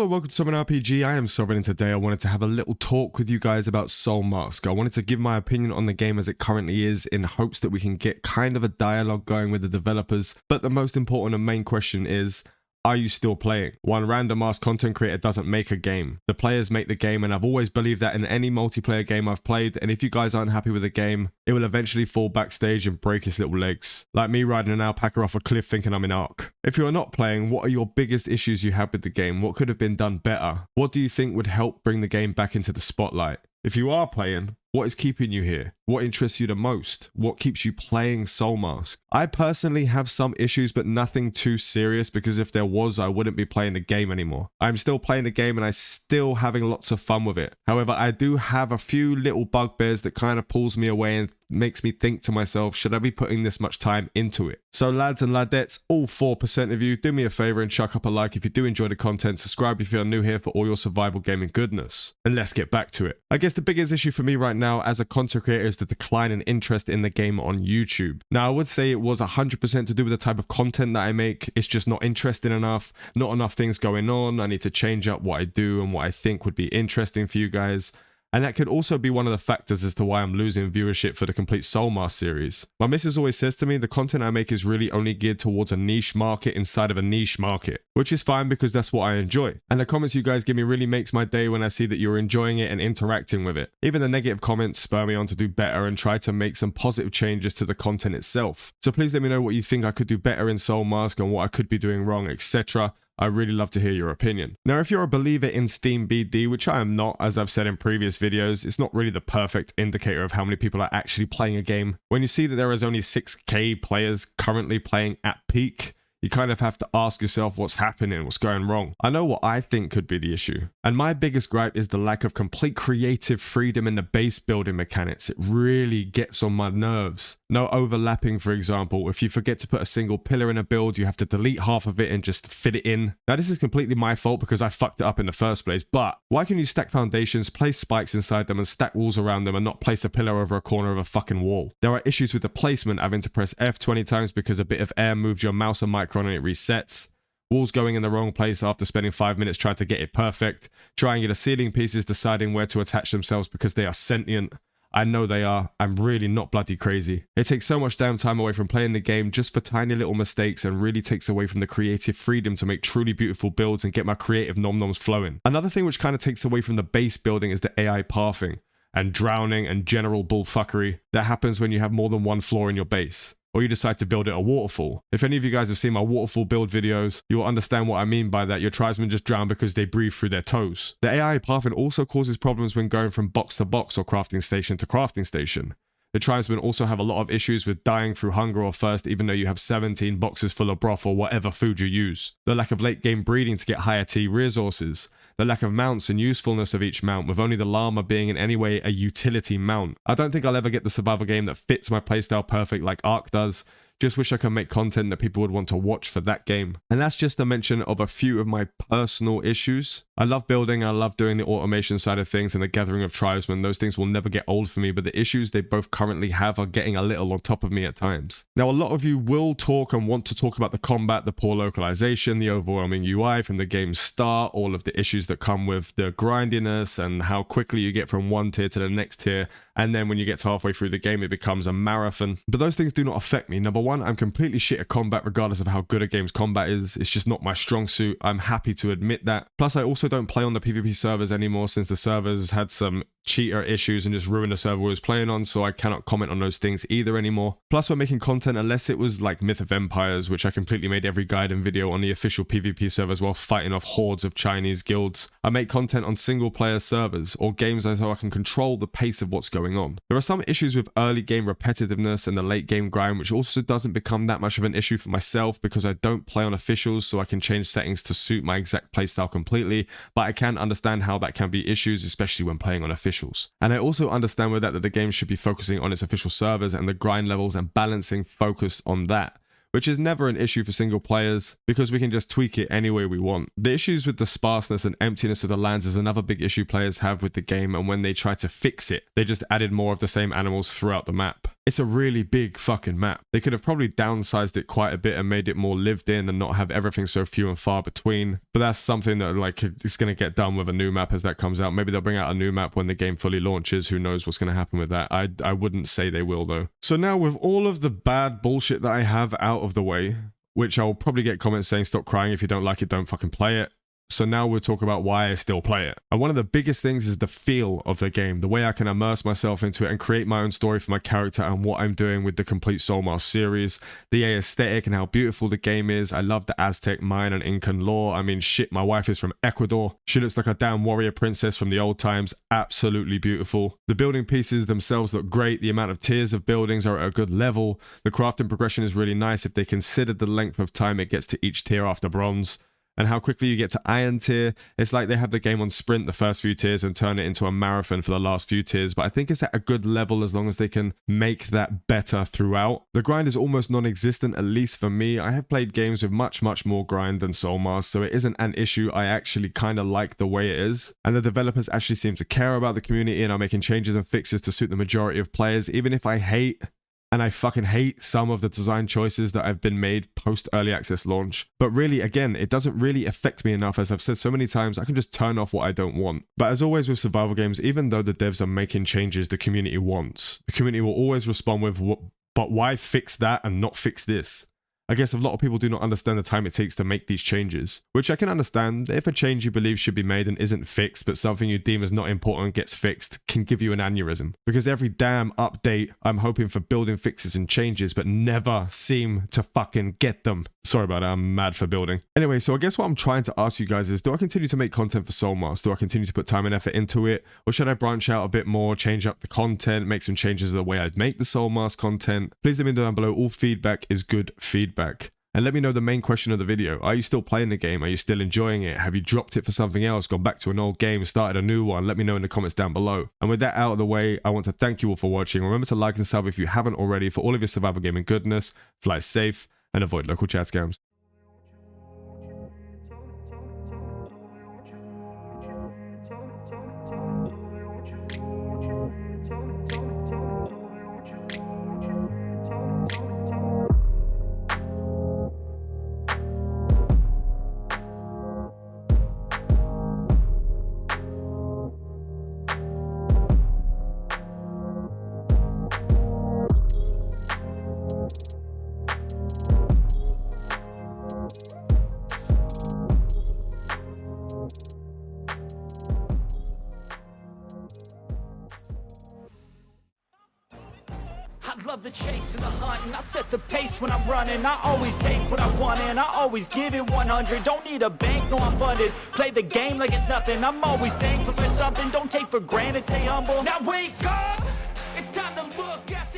Hello and welcome to Sovereign RPG. I am Sovereign and today I wanted to have a little talk with you guys about Soulmask. I wanted to give my opinion on the game as it currently is in hopes that we can get kind of a dialogue going with the developers. But the most important and main question is, are you still playing? One random ass content creator doesn't make a game. The players make the game, and I've always believed that in any multiplayer game I've played, and if you guys aren't happy with the game, it will eventually fall backstage and break its little legs. Like me riding an alpaca off a cliff thinking I'm in Ark. If you're not playing, what are your biggest issues you have with the game? What could have been done better? What do you think would help bring the game back into the spotlight? If you are playing, what is keeping you here? What interests you the most? What keeps you playing Soulmask? I personally have some issues, but nothing too serious, because if there was, I wouldn't be playing the game anymore. I'm still playing the game and I'm still having lots of fun with it. However, I do have a few little bugbears that kind of pulls me away and makes me think to myself, should I be putting this much time into it? So lads and ladettes, all 4% of you, do me a favor and chuck up a like if you do enjoy the content, subscribe if you're new here for all your survival gaming goodness. And let's get back to it. I guess the biggest issue for me right now as a content creator is the decline in interest in the game on YouTube. Now I would say it was 100% to do with the type of content that I make. It's just not interesting enough, not enough things going on. I need to change up what I do and what I think would be interesting for you guys. And that could also be one of the factors as to why I'm losing viewership for the complete Soulmask series. My missus always says to me, the content I make is really only geared towards a niche market inside of a niche market, which is fine because that's what I enjoy. And the comments you guys give me really makes my day when I see that you're enjoying it and interacting with it. Even the negative comments spur me on to do better and try to make some positive changes to the content itself. So please let me know what you think I could do better in Soulmask and what I could be doing wrong, etc. I really love to hear your opinion. Now, if you're a believer in Steam BD, which I am not, as I've said in previous videos, it's not really the perfect indicator of how many people are actually playing a game. When you see that there is only 6k players currently playing at peak, you kind of have to ask yourself what's happening, what's going wrong. I know what I think could be the issue. And my biggest gripe is the lack of complete creative freedom in the base building mechanics. It really gets on my nerves. No overlapping, for example. If you forget to put a single pillar in a build, you have to delete half of it and just fit it in. Now, this is completely my fault because I fucked it up in the first place, but why can you stack foundations, place spikes inside them and stack walls around them and not place a pillar over a corner of a fucking wall? There are issues with the placement, having to press F 20 times because a bit of air moved your mouse a micron and it resets. Walls going in the wrong place after spending 5 minutes trying to get it perfect. Triangular ceiling pieces deciding where to attach themselves because they are sentient. I know they are. I'm really not bloody crazy. It takes so much damn time away from playing the game just for tiny little mistakes and really takes away from the creative freedom to make truly beautiful builds and get my creative nom-noms flowing. Another thing which kind of takes away from the base building is the AI pathing and drowning and general bullfuckery that happens when you have more than one floor in your base, or you decide to build it a waterfall. If any of you guys have seen my waterfall build videos, you will understand what I mean by that. Your tribesmen just drown because they breathe through their toes. The AI pathing also causes problems when going from box to box or crafting station to crafting station. The tribesmen also have a lot of issues with dying through hunger or thirst even though you have 17 boxes full of broth or whatever food you use. The lack of late game breeding to get higher T resources. The lack of mounts and usefulness of each mount, with only the llama being in any way a utility mount. I don't think I'll ever get the survival game that fits my playstyle perfect like Ark does. Just wish I could make content that people would want to watch for that game. And that's just a mention of a few of my personal issues. I love building, I love doing the automation side of things and the gathering of tribesmen. Those things will never get old for me, but the issues they both currently have are getting a little on top of me at times. Now, a lot of you will talk and want to talk about the combat, the poor localization, the overwhelming UI from the game's start, all of the issues that come with the grindiness and how quickly you get from one tier to the next tier. And then when you get to halfway through the game, it becomes a marathon. But those things do not affect me. Number one, I'm completely shit at combat regardless of how good a game's combat is. It's just not my strong suit. I'm happy to admit that. Plus, I also don't play on the PvP servers anymore since the servers had some cheater issues and just ruined the server I was playing on, so I cannot comment on those things either anymore. Plus, when making content, unless it was like Myth of Empires, which I completely made every guide and video on the official PvP servers while fighting off hordes of Chinese guilds, I make content on single player servers or games so I can control the pace of what's going on. There are some issues with early game repetitiveness and the late game grind, which also doesn't become that much of an issue for myself because I don't play on officials, so I can change settings to suit my exact playstyle completely, but I can understand how that can be issues, especially when playing on officials. And I also understand with that the game should be focusing on its official servers and the grind levels and balancing focus on that, which is never an issue for single players because we can just tweak it any way we want. The issues with the sparseness and emptiness of the lands is another big issue players have with the game, and when they try to fix it, they just added more of the same animals throughout the map. it's a really big fucking map. They could have probably downsized it quite a bit and made it more lived in and not have everything so few and far between. But that's something that like it's going to get done with a new map as that comes out. Maybe they'll bring out a new map when the game fully launches. Who knows what's going to happen with that. I wouldn't say they will though. So now with all of the bad bullshit that I have out of the way, which I'll probably get comments saying stop crying, if you don't like it, don't fucking play it. So now we'll talk about why I still play it. And one of the biggest things is the feel of the game, the way I can immerse myself into it and create my own story for my character and what I'm doing with the complete Soulmask series. The aesthetic and how beautiful the game is. I love the Aztec, Mayan and Incan lore. I mean, shit, my wife is from Ecuador. She looks like a damn warrior princess from the old times. Absolutely beautiful. The building pieces themselves look great. The amount of tiers of buildings are at a good level. The crafting progression is really nice if they consider the length of time it gets to each tier after bronze. And how quickly you get to iron tier. It's like they have the game on sprint the first few tiers and turn it into a marathon for the last few tiers, but I think it's at a good level as long as they can make that better throughout. The grind is almost non-existent, at least for me. I have played games with much more grind than Soulmask, so it isn't an issue. I actually kind of like the way it is. And the developers actually seem to care about the community and are making changes and fixes to suit the majority of players, even if I hate, and I fucking hate some of the design choices that have been made post early access launch. But really, again, it doesn't really affect me enough. As I've said so many times, I can just turn off what I don't want. But as always with survival games, even though the devs are making changes the community wants, the community will always respond with, but why fix that and not fix this? I guess a lot of people do not understand the time it takes to make these changes, which I can understand. If a change you believe should be made and isn't fixed, but something you deem as not important gets fixed, can give you an aneurysm. Because every damn update, I'm hoping for building fixes and changes, but never seem to fucking get them. Sorry about that, I'm mad for building. Anyway, so I guess what I'm trying to ask you guys is, do I continue to make content for Soulmask? Do I continue to put time and effort into it? Or should I branch out a bit more, change up the content, make some changes to the way I'd make the Soulmask content? Please let me know down below. All feedback is good feedback. And let me know the main question of the video. Are you still playing the game? Are you still enjoying it? Have you dropped it for something else, gone back to an old game, started a new one? Let me know in the comments down below. And with that out of the way, I want to thank you all for watching. Remember to like and sub if you haven't already for all of your survival gaming goodness. Fly safe and avoid local chat scams. I love the chase and the hunt, and I set the pace when I'm running. I always take what I want and I always give it 100. Don't need a bank, no I'm funded. Play the game like it's nothing. I'm always thankful for something. Don't take for granted, stay humble. Now wake up, it's time to look at